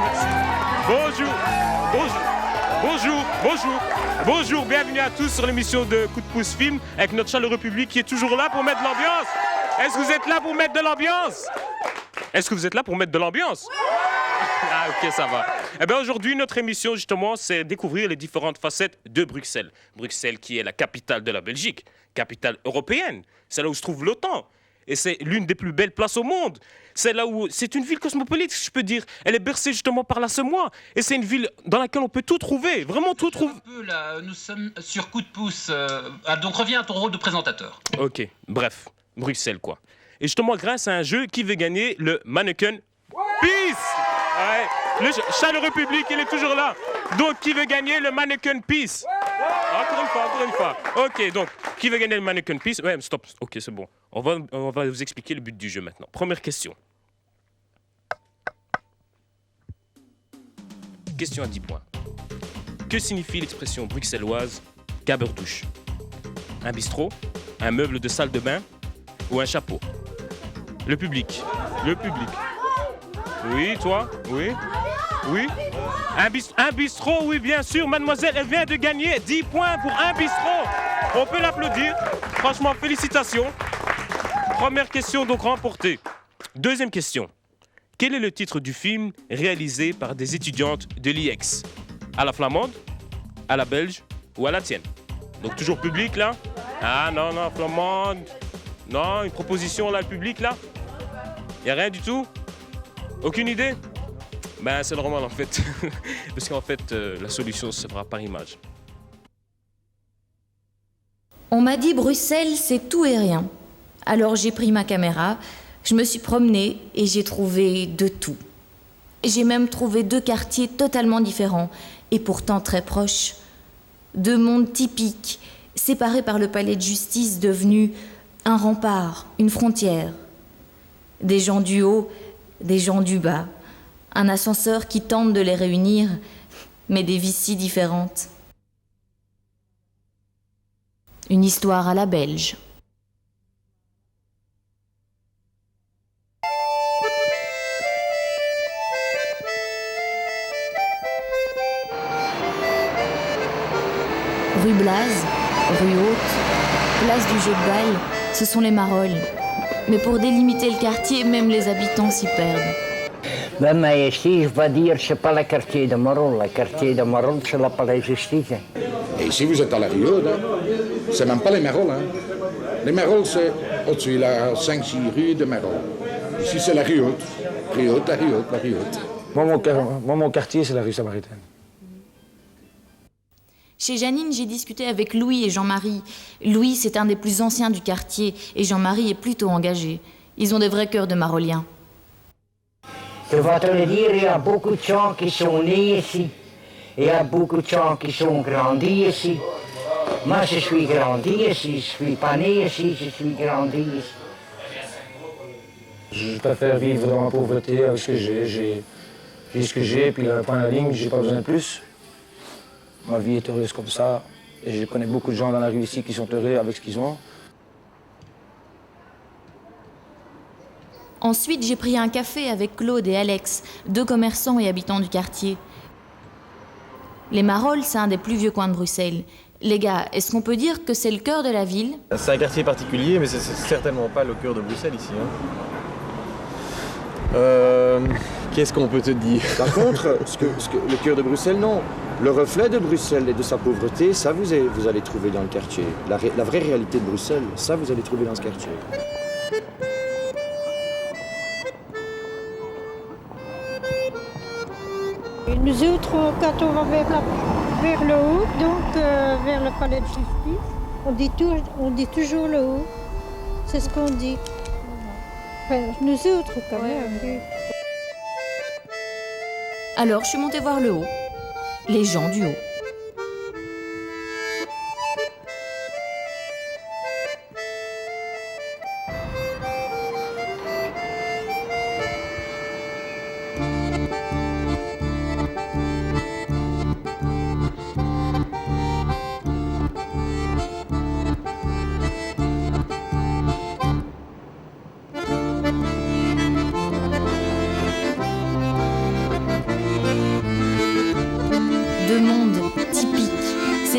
merci. Bonjour, bienvenue à tous sur l'émission de Coup de pouce film avec notre chaleureux public qui est toujours là pour mettre de l'ambiance. Est-ce que vous êtes là pour mettre de l'ambiance? Ah ok, ça va. Eh bien aujourd'hui, notre émission justement, c'est découvrir les différentes facettes de Bruxelles. Bruxelles qui est la capitale de la Belgique, capitale européenne. C'est là où se trouve l'OTAN. Et c'est l'une des plus belles places au monde. C'est une ville cosmopolite, je peux dire. Elle est bercée justement par la Semois. Et c'est une ville dans laquelle on peut tout trouver, vraiment tout trouver. Là, nous sommes sur Coup de pouce. Donc reviens à ton rôle de présentateur. Ok, bref, Bruxelles quoi. Et justement, grâce à un jeu qui veut gagner le Mannequin Peace. Ouais, le chaleureux public, il est toujours là. Donc, qui veut gagner le Mannequin Peace? Encore une fois. Ok, donc, qui veut gagner le Mannequin Peace? Ouais, stop. Ok, c'est bon. On va vous expliquer le but du jeu maintenant. Première question. Question à 10 points. Que signifie l'expression bruxelloise caberdouche? Un bistrot, un meuble de salle de bain ou un chapeau? Le public. Oui, toi? Oui. Un bistrot, oui, bien sûr, mademoiselle, elle vient de gagner 10 points pour un bistrot. On peut l'applaudir. Franchement, félicitations. Première question donc remportée. Deuxième question. Quel est le titre du film réalisé par des étudiantes de l'IEX? À la flamande, à la belge ou à la tienne? Donc toujours public là? Ah non, flamande. Non, une proposition là, le public là? Y a rien du tout? Aucune idée? Ben c'est normal en fait. Parce qu'en fait, la solution se fera par image. On m'a dit Bruxelles, c'est tout et rien. Alors j'ai pris ma caméra, je me suis promenée et j'ai trouvé de tout. J'ai même trouvé 2 quartiers totalement différents et pourtant très proches. 2 mondes typiques, séparés par le palais de justice devenu un rempart, une frontière. Des gens du haut, des gens du bas. Un ascenseur qui tente de les réunir, mais des vies si différentes. Une histoire à la belge. Rue Blaze, rue Haute, place du jeu de balle, ce sont les Marolles. Mais pour délimiter le quartier, même les habitants s'y perdent. Ben, mais ici, je vais dire, c'est pas le quartier de Marolles. Le quartier de Marolles, c'est le palais de justice. Et ici, vous êtes à la rue Haute, hein. C'est même pas les Marolles, hein. Les Marolles, c'est au-dessus, il y a 5-6 rues de Marolles. Ici, c'est la rue Haute. Rue Haute, la rue Haute, la rue Haute. Moi, mon quartier, c'est la rue Samaritaine. Chez Janine, j'ai discuté avec Louis et Jean-Marie. Louis, c'est un des plus anciens du quartier et Jean-Marie est plutôt engagé. Ils ont des vrais cœurs de Maroliens. Je vais te le dire, il y a beaucoup de gens qui sont nés ici. Il y a beaucoup de gens qui sont grandis ici. Moi, je suis grandi ici. Je suis pas né ici, je suis grandi ici. Je préfère vivre dans la pauvreté avec ce que j'ai. J'ai ce que j'ai, puis à la fin de la ligne, j'ai pas besoin de plus. Ma vie est heureuse comme ça. Et je connais beaucoup de gens dans la rue ici qui sont heureux avec ce qu'ils ont. Ensuite, j'ai pris un café avec Claude et Alex, 2 commerçants et habitants du quartier. Les Marolles, c'est un des plus vieux coins de Bruxelles. Les gars, est-ce qu'on peut dire que c'est le cœur de la ville? C'est un quartier particulier, mais c'est certainement pas le cœur de Bruxelles ici. Qu'est-ce qu'on peut te dire? Par contre, le cœur de Bruxelles, non. Le reflet de Bruxelles et de sa pauvreté, ça vous allez trouver dans le quartier. La vraie réalité de Bruxelles, ça vous allez trouver dans ce quartier. Et nous autres, quand on va vers le haut, donc vers le palais de justice, on dit toujours le haut. C'est ce qu'on dit. Enfin, nous autres, quand même. Oui. Alors, je suis montée voir le haut. Les gens du haut.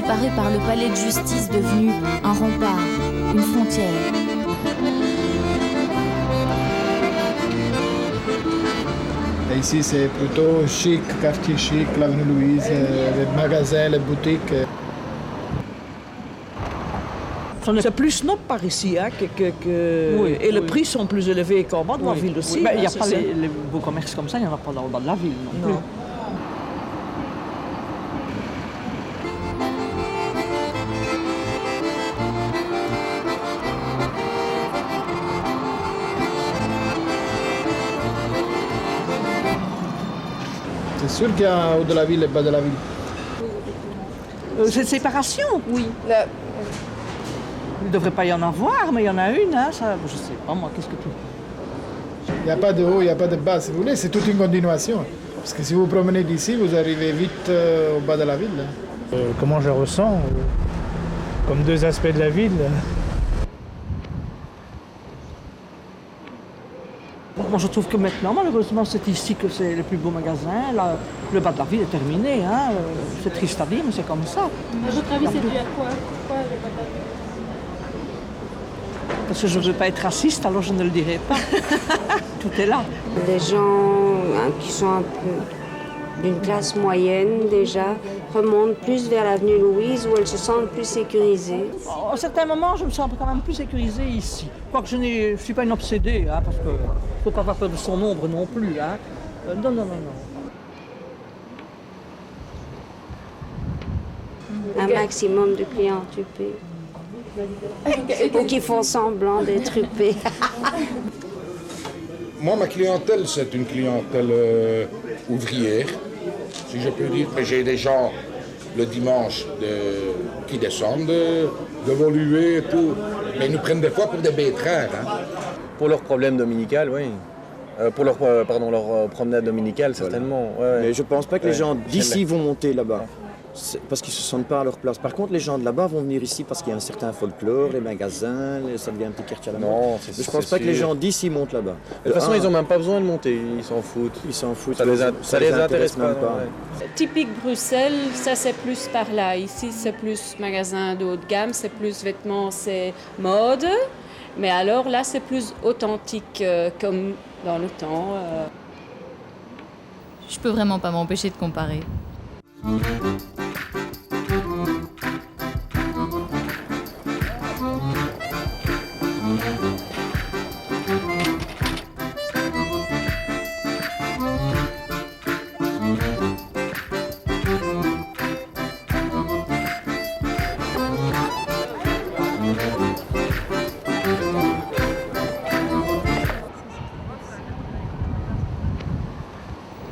séparée par le palais de justice devenu un rempart, une frontière. Et ici, c'est plutôt chic, quartier chic, l'avenue Louise, les magasins, les boutiques. C'est plus snob par ici, hein, Oui, et les oui. prix sont plus élevés qu'en bas de la ville aussi. Oui, ben, il n'y a hein, pas c'est- les beaux commerces comme ça, il n'y en a pas dans le bas de la ville non plus. Non. C'est sûr qu'il y a un haut de la ville et bas de la ville. Cette séparation, oui. Il ne devrait pas y en avoir, mais il y en a une, hein, ça, je sais pas moi, qu'est-ce que tu... Il n'y a pas de haut, il n'y a pas de bas, si vous voulez, c'est toute une continuation. Parce que si vous vous promenez d'ici, vous arrivez vite au bas de la ville. Comment je ressens comme deux aspects de la ville. Moi, je trouve que maintenant, malheureusement, c'est ici que c'est les plus beaux magasins. Là, le bas de la ville est terminé, hein. C'est triste à dire, mais c'est comme ça. À votre avis, c'est dû à quoi? Pourquoi le bas de la ville? Parce que je ne veux pas être raciste, alors je ne le dirai pas. Tout est là. Des gens qui sont un peu d'une classe moyenne déjà remontent plus vers l'avenue Louise où elles se sentent plus sécurisées. À certains moments, je me sens quand même plus sécurisée ici. Quoique je ne suis pas une obsédée, hein, parce qu'il ne faut pas avoir peur de son ombre non plus. Hein. Non, non, non, non. Un maximum de clients huppés. Ou qui font semblant d'être huppés. Moi, ma clientèle, c'est une clientèle ouvrière, si je peux dire. Mais j'ai des gens le dimanche qui descendent de Woluwe et tout. Mais ils nous prennent des fois pour des bétraires. Hein. Pour leur problème dominical, oui. Pour leur promenade dominicale, certainement. Ouais, ouais. Mais je pense pas que les gens d'ici J'aime. vont monter là-bas. C'est parce qu'ils se sentent pas à leur place. Par contre, les gens de là-bas vont venir ici parce qu'il y a un certain folklore, les magasins, ça devient un petit quartier à la mode. Non, Mais je pense pas que les gens d'ici montent là-bas. De toute façon, ils n'ont même pas besoin de monter, ils s'en foutent. Ils s'en foutent. Ça les intéresse même pas. Ouais. Typique Bruxelles, ça c'est plus par là. Ici c'est plus magasin de haut de gamme, c'est plus vêtements, c'est mode. Mais alors là c'est plus authentique comme dans le temps. Je peux vraiment pas m'empêcher de comparer.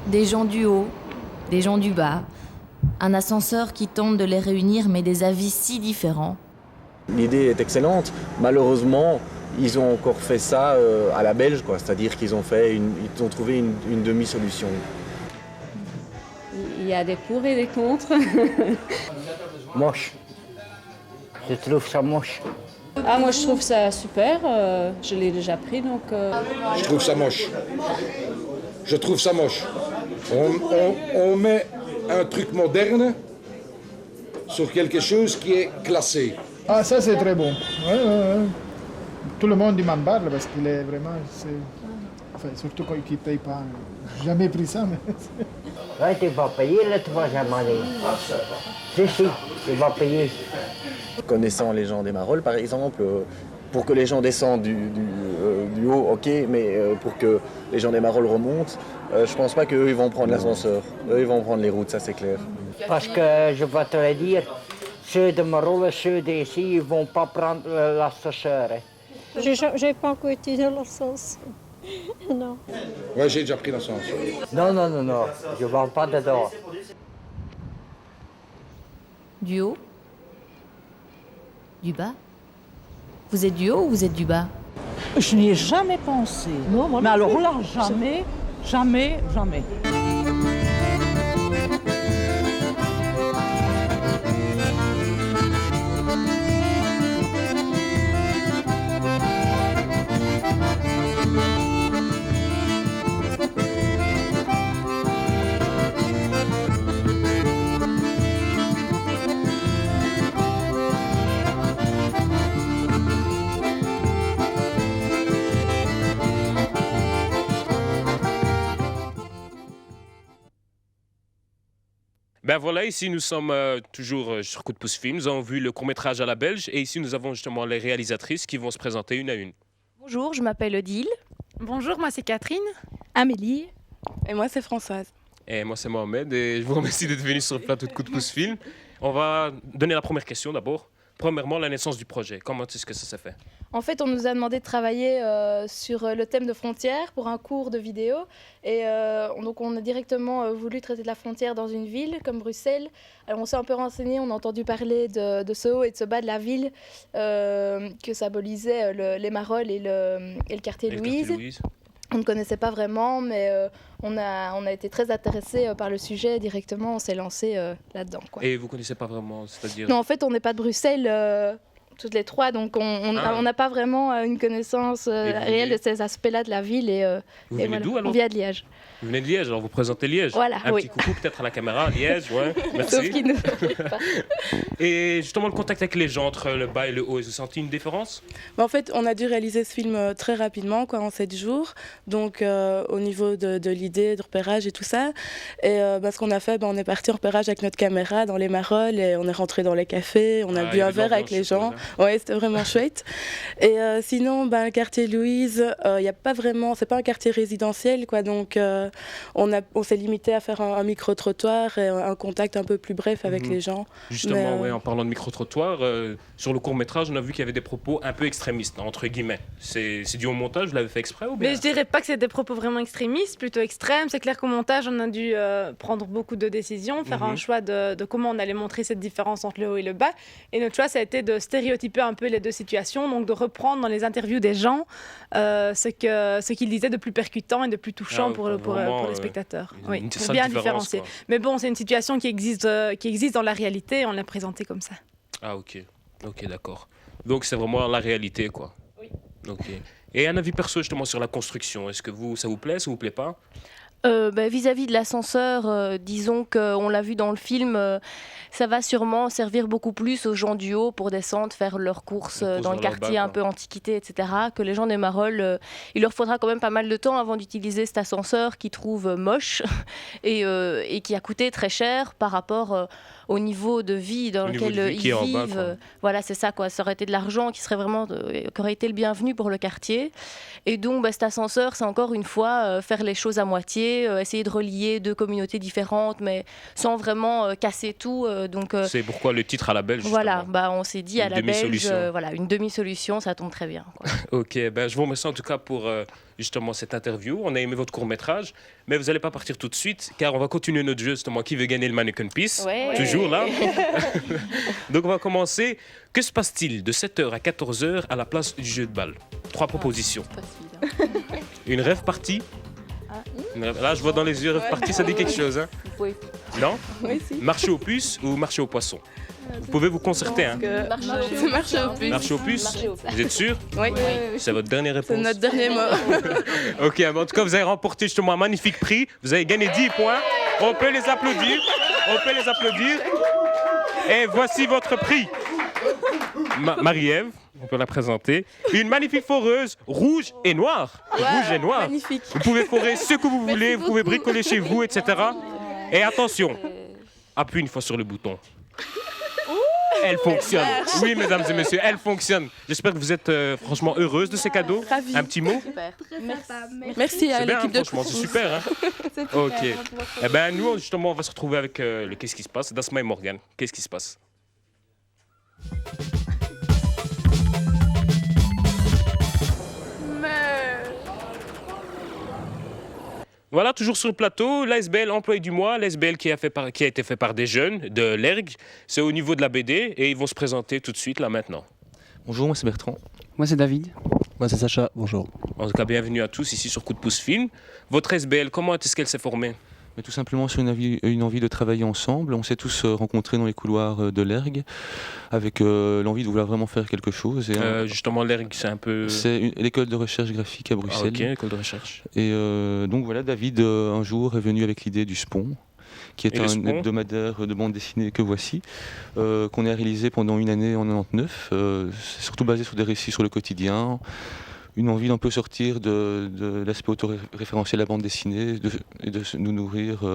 Des gens du haut, des gens du bas, un ascenseur qui tente de les réunir mais des avis si différents. L'idée est excellente. Malheureusement, ils ont encore fait ça à la belge, quoi. C'est-à-dire qu'ils ont trouvé une demi-solution. Il y a des pour et des contre. Moche. Je trouve ça moche. Ah, moi je trouve ça super, je l'ai déjà pris donc. Je trouve ça moche. Je trouve ça moche. On met un truc moderne sur quelque chose qui est classé. Ah, ça c'est très bon. Ouais, ouais, ouais. Tout le monde m'en parle parce qu'il est vraiment... Enfin, surtout quand il ne paye pas. J'ai jamais pris ça, mais... Ouais, tu vas payer le troisième année. Si, tu vas payer. Connaissant les gens des Marolles, par exemple, pour que les gens descendent du haut, ok, mais pour que les gens des Marolles remontent, je pense pas qu'eux, ils vont prendre l'ascenseur. Eux, ils vont prendre les routes, ça c'est clair. Parce que je vais te le dire, ceux de Marolles, ceux d'ici, ils ne vont pas prendre l'ascenseur. Hein. J'ai pas encore été dans l'ascenseur. Non. Ouais, j'ai déjà pris l'ascenseur. Non, non, non, non, je ne vais pas dedans. Du haut? Du bas? Vous êtes du haut ou vous êtes du bas? Je n'y ai jamais pensé. Non, moi mais non alors plus. là, jamais, jamais, jamais. Ben voilà, ici nous sommes toujours sur Coup de pouce film. Nous avons vu le court-métrage à la Belge et ici nous avons justement les réalisatrices qui vont se présenter une à une. Bonjour, je m'appelle Odile. Bonjour, moi c'est Catherine. Amélie. Et moi c'est Françoise. Et moi c'est Mohamed et je vous remercie d'être venu sur le plateau de Coup de pouce film. On va donner la première question d'abord. Premièrement, la naissance du projet. Comment est-ce que ça s'est fait? En fait, on nous a demandé de travailler sur le thème de frontières pour un cours de vidéo. Et donc, on a directement voulu traiter de la frontière dans une ville comme Bruxelles. Alors, on s'est un peu renseigné, on a entendu parler de ce haut et de ce bas de la ville que symbolisait les Marolles et le quartier Louise. On ne connaissait pas vraiment, mais on a été très intéressés par le sujet. Directement, on s'est lancé là-dedans, quoi. Et vous ne connaissez pas vraiment, c'est-à-dire... Non, en fait, on n'est pas de Bruxelles, toutes les trois, donc on n'a pas vraiment une connaissance réelle de ces aspects-là de la ville. Vous venez d'où, alors? On vient de Liège. Vous venez de Liège, alors vous présentez Liège. Voilà, un petit coucou peut-être à la caméra, Liège, ouais, merci. Sauf qu'il nous... Et justement, le contact avec les gens entre le bas et le haut, vous senti une différence? En fait, on a dû réaliser ce film très rapidement, en 7 jours. Donc, au niveau de l'idée, de repérage et tout ça. Et ce qu'on a fait, on est parti en repérage avec notre caméra dans les Marolles et on est rentré dans les cafés, on a bu un verre avec les gens. Ouais, c'était vraiment chouette. Et sinon, le quartier Louise, y a pas vraiment, c'est pas un quartier résidentiel, quoi. Donc, on s'est limité à faire un micro-trottoir et un contact un peu plus bref avec les gens. Justement, en parlant de micro-trottoir, sur le court-métrage, on a vu qu'il y avait des propos un peu extrémistes, entre guillemets. C'est dû au montage, vous l'avez fait exprès ou bien? Mais je dirais pas que c'est des propos vraiment extrémistes, plutôt extrêmes. C'est clair qu'au montage, on a dû prendre beaucoup de décisions, faire un choix de comment on allait montrer cette différence entre le haut et le bas. Et notre choix, ça a été de stéréotyper un peu les deux situations, donc de reprendre dans les interviews des gens ce qu'ils disaient de plus percutant et de plus touchant pour les spectateurs. Oui, pour bien différencier. Quoi. Mais bon, c'est une situation qui existe dans la réalité, on l'a présentée comme ça. Ah ok, d'accord. Donc c'est vraiment la réalité, quoi. Oui. Ok. Et un avis perso justement sur la construction, est-ce que ça vous plaît, ça vous plaît pas? Vis-à-vis de l'ascenseur, disons qu'on l'a vu dans le film, ça va sûrement servir beaucoup plus aux gens du haut pour descendre, faire leurs courses dans le quartier un peu antiquité, etc. Que les gens des Marolles, il leur faudra quand même pas mal de temps avant d'utiliser cet ascenseur qu'ils trouvent moche et qui a coûté très cher par rapport au niveau de vie dans lequel ils vivent. Voilà, c'est ça, quoi. Ça aurait été de l'argent qui aurait été le bienvenu pour le quartier. Et donc, cet ascenseur, c'est encore une fois faire les choses à moitié, essayer de relier deux communautés différentes, mais sans vraiment casser tout. C'est pourquoi le titre à la Belge. Voilà, on s'est dit à la Belge, une demi-solution, ça tombe très bien, quoi. Ok, je vous remercie en tout cas pour justement cette interview. On a aimé votre court-métrage, mais vous n'allez pas partir tout de suite, car on va continuer notre jeu, justement, qui veut gagner le Mannequin Piece. Toujours là. Donc on va commencer. Que se passe-t-il de 7h à 14h à la place du jeu de balle? 3 propositions. Une rêve partie. Là, je vois dans les yeux rêve partie, ça dit quelque chose. Hein? Non? Oui, si. Marcher aux puces ou marcher aux poissons? Vous pouvez vous concerter. Hein? Marcher aux puces. Marcher aux puces. Vous êtes sûr? Oui. C'est votre dernière réponse? C'est notre dernier mot. Ok, mais en tout cas, vous avez remporté justement un magnifique prix. Vous avez gagné 10 points. On peut les applaudir. Et voici votre prix. Marie-Ève, on peut la présenter. Une magnifique foreuse rouge et noire. Rouge et noire. Magnifique. Vous pouvez forer ce que vous voulez, vous pouvez bricoler chez vous, etc. Et attention, appuyez une fois sur le bouton. Elle fonctionne. Oui, mesdames et messieurs, elle fonctionne. J'espère que vous êtes franchement heureuse de ces cadeaux. Ravie. Un petit mot? Merci à l'équipe de franchement, c'est super. Hein? C'est ok. Nous, justement, on va se retrouver avec le Qu'est-ce qui se passe d'Asma et Morgane. Qu'est-ce qui se passe? Voilà, toujours sur le plateau, l'ASBL employé du mois, l'ASBL qui a été fait par des jeunes de l'ERG. C'est au niveau de la BD et ils vont se présenter tout de suite, là, maintenant. Bonjour, moi c'est Bertrand. Moi c'est David. Moi c'est Sacha, bonjour. En tout cas, bienvenue à tous ici sur Coup de pouce film. Votre ASBL, comment est-ce qu'elle s'est formée? Mais tout simplement sur une envie de travailler ensemble. On s'est tous rencontrés dans les couloirs de l'ERG avec l'envie de vouloir vraiment faire quelque chose. Et, justement, l'ERG, c'est un peu... C'est l'école de recherche graphique à Bruxelles. Ah, ok, école de recherche. Et donc voilà, David, un jour, est venu avec l'idée du Spon, qui est un hebdomadaire de bande dessinée que voici, qu'on a réalisé pendant une année en 99. C'est surtout basé sur des récits sur le quotidien, une envie d'un peu sortir de l'aspect autoréférentiel de la bande dessinée et de nous nourrir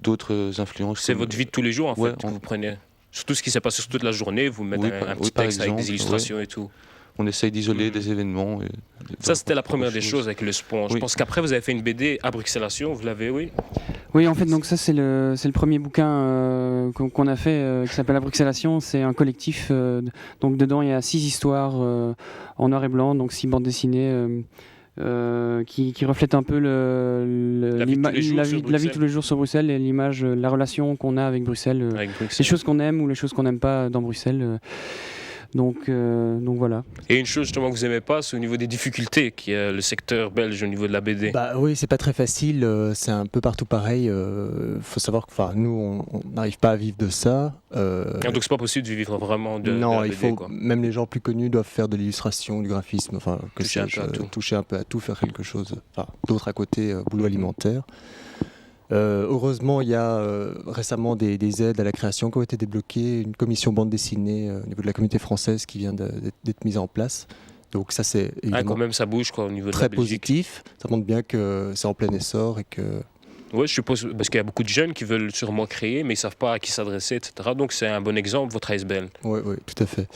d'autres influences. C'est votre vie de tous les jours en fait, que vous prenez. Sur tout ce qui s'est passé sur toute la journée, vous mettez un petit texte avec des illustrations et tout. On essaye d'isoler des événements. Ça, c'était la première des choses avec le Sponge. Je pense qu'après, vous avez fait une BD à Bruxellation, vous l'avez, oui? Oui, en fait, donc ça, c'est le premier bouquin qu'on a fait, qui s'appelle À Bruxellation. C'est un collectif. Donc dedans, il y a 6 histoires en noir et blanc, donc 6 bandes dessinées qui reflètent un peu la vie de tous les jours sur Bruxelles et l'image, la relation qu'on a avec Bruxelles, les choses qu'on aime ou les choses qu'on n'aime pas dans Bruxelles. Donc voilà. Et une chose justement que vous n'aimez pas, c'est au niveau des difficultés qu'il y a le secteur belge au niveau de la BD. Bah oui, c'est pas très facile, c'est un peu partout pareil. Faut savoir que nous, on n'arrive pas à vivre de ça. Donc c'est pas possible de vivre vraiment de la BD, faut, quoi. même les gens plus connus doivent faire de l'illustration, du graphisme, enfin toucher un peu à tout, faire quelque chose d'autre à côté, boulot alimentaire. Heureusement, il y a récemment des aides à la création qui ont été débloquées, une commission bande dessinée au niveau de la communauté française qui vient d'être mise en place. Donc ça, c'est évidemment quand même, ça bouge quoi, au niveau de très la Belgique. positif. Ça montre bien que c'est en plein essor et que... Oui, je suppose, parce qu'il y a beaucoup de jeunes qui veulent sûrement créer, mais ils ne savent pas à qui s'adresser, etc. Donc c'est un bon exemple, votre ASBL. Oui, tout à fait.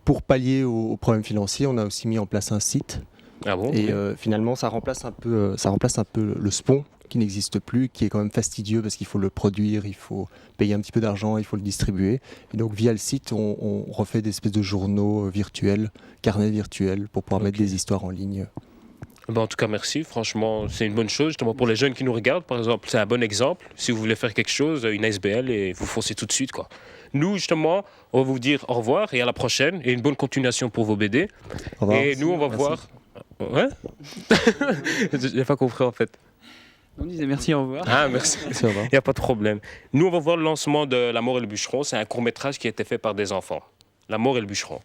Pour pallier aux problèmes financiers, on a aussi mis en place un site. Ah bon? Et finalement, ça remplace un peu le SPON, qui n'existe plus, qui est quand même fastidieux parce qu'il faut le produire, il faut payer un petit peu d'argent, il faut le distribuer. Et donc via le site, on refait des espèces de journaux virtuels, carnets virtuels, pour pouvoir mettre des histoires en ligne. En tout cas, merci. Franchement, c'est une bonne chose. Justement, pour les jeunes qui nous regardent, par exemple, c'est un bon exemple. Si vous voulez faire quelque chose, une ASBL, et vous foncez tout de suite, quoi. Nous, justement, on va vous dire au revoir et à la prochaine, et une bonne continuation pour vos BD. Au revoir. Et nous, on va voir... Ouais. J'ai pas compris, en fait. On disait merci, au revoir. Ah, merci. Il n'y a pas de problème. Nous, on va voir le lancement de La mort et le bûcheron. C'est un court-métrage qui a été fait par des enfants. La mort et le bûcheron.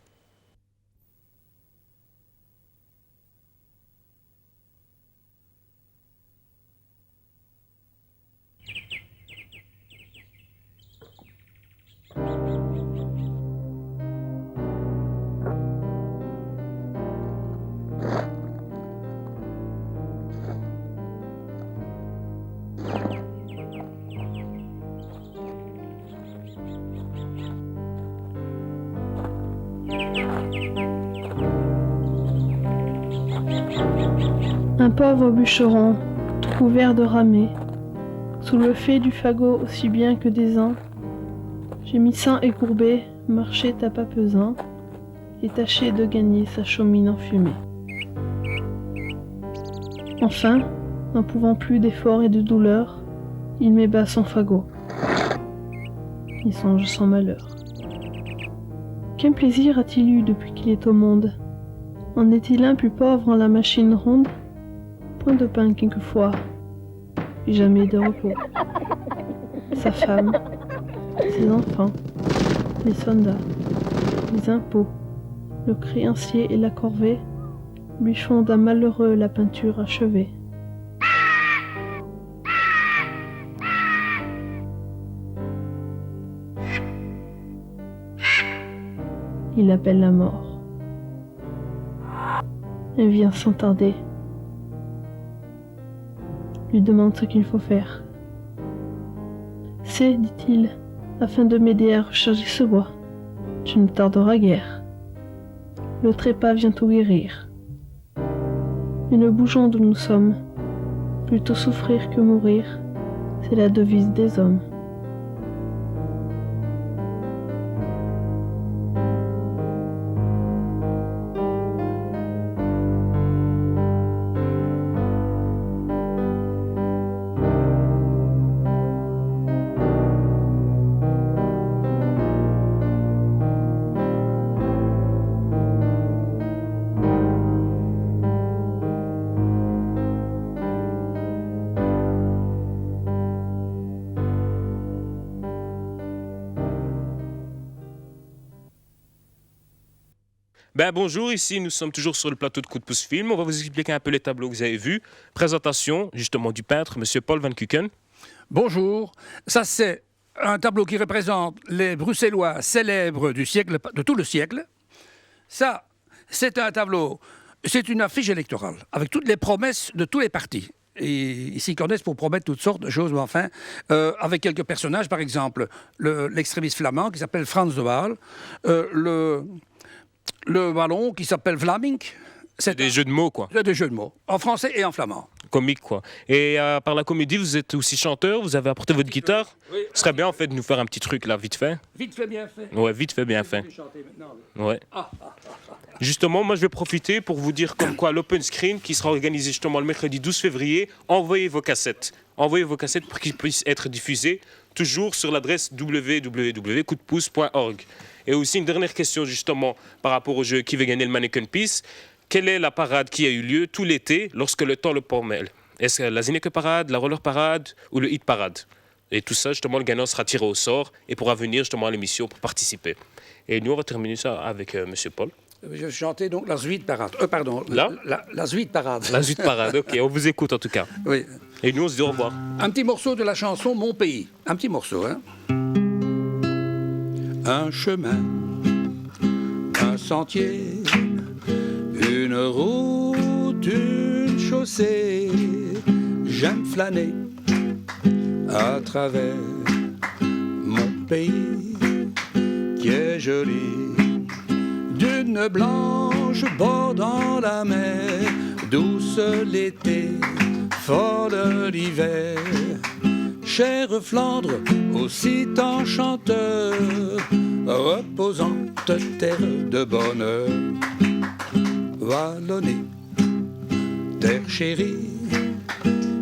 Un pauvre bûcheron, tout couvert de ramée, sous le fait du fagot aussi bien que des ans, gémissant et courbé, marchait à pas pesant, et tâchait de gagner sa chaumine enfumée. Enfin, n'en pouvant plus d'effort et de douleur, il met bas son fagot. Il songe son malheur. Quel plaisir a-t-il eu depuis qu'il est au monde? En est-il un plus pauvre en la machine ronde? Point de pain quelquefois, et jamais de repos. Sa femme, ses enfants, les soldats, les impôts, le créancier et la corvée lui font d'un malheureux la peinture achevée. Il appelle la mort. Elle vient sans tarder. Lui demande ce qu'il faut faire. C'est, dit-il, afin de m'aider à recharger ce bois. Tu ne tarderas guère. Le trépas vient tout guérir. Mais ne bougeons d'où nous sommes. Plutôt souffrir que mourir, c'est la devise des hommes. Bonjour, ici nous sommes toujours sur le plateau de Coup de pouce film. On va vous expliquer un peu les tableaux que vous avez vus. Présentation justement du peintre, Monsieur Paul Van Kuken. Bonjour, ça c'est un tableau qui représente les Bruxellois célèbres du siècle, de tout le siècle. Ça, c'est un tableau C'est une affiche électorale, avec toutes les promesses de tous les partis. Et ils s'y connaissent pour promettre toutes sortes de choses, mais enfin, avec quelques personnages, par exemple, l'extrémiste flamand qui s'appelle Frans de Waal, le ballon qui s'appelle Vlaming. C'est des jeux de mots, quoi. C'est des jeux de mots, en français et en flamand. Comique, quoi. Et par la comédie, vous êtes aussi chanteur, vous avez apporté votre guitare. Oui. Ce serait bien, en fait, de nous faire un petit truc, là, vite fait. Vite fait, bien fait. Ouais, vite fait, bien fait. Ouais. Justement, moi, je vais profiter pour vous dire comme quoi l'Open Screen, qui sera organisé justement le mercredi 12 février, envoyez vos cassettes. Envoyez vos cassettes pour qu'ils puissent être diffusées, toujours sur l'adresse www.coupdepouce.org. Et aussi, une dernière question, justement, par rapport au jeu Qui veut gagner le Mannequin Peace. Quelle est la parade qui a eu lieu tout l'été lorsque le temps le permet? Est-ce la Zineke Parade, la Roller Parade ou le Hit Parade? Et tout ça, justement, le gagnant sera tiré au sort et pourra venir justement à l'émission pour participer. Et nous, on va terminer ça avec Monsieur Paul. Je chantais donc la Zuid Parade. Pardon, la Zuid Parade. La Zuid Parade, ok, on vous écoute en tout cas. Oui. Et nous, on se dit au revoir. Un petit morceau de la chanson Mon Pays. Un petit morceau, hein. Un chemin, un sentier, une route, une chaussée. J'aime flâner à travers mon pays qui est joli. D'une blanche bordant la mer, douce l'été, folle l'hiver. Chère Flandre, aussi enchanteur, reposante terre de bonheur. Vallonnée, terre chérie,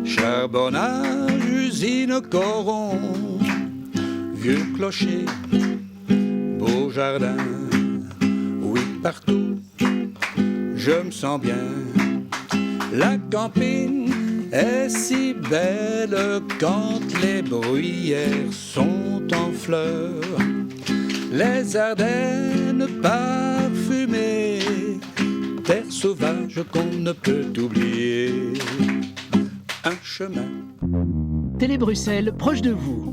charbonnage, usine, coron, vieux clocher, beau jardin. Oui, partout, je me sens bien. La campagne est si belle quand les bruyères sont en fleurs. Les Ardennes parfumées, terre sauvage qu'on ne peut oublier. Un chemin. Télé Bruxelles, proche de vous.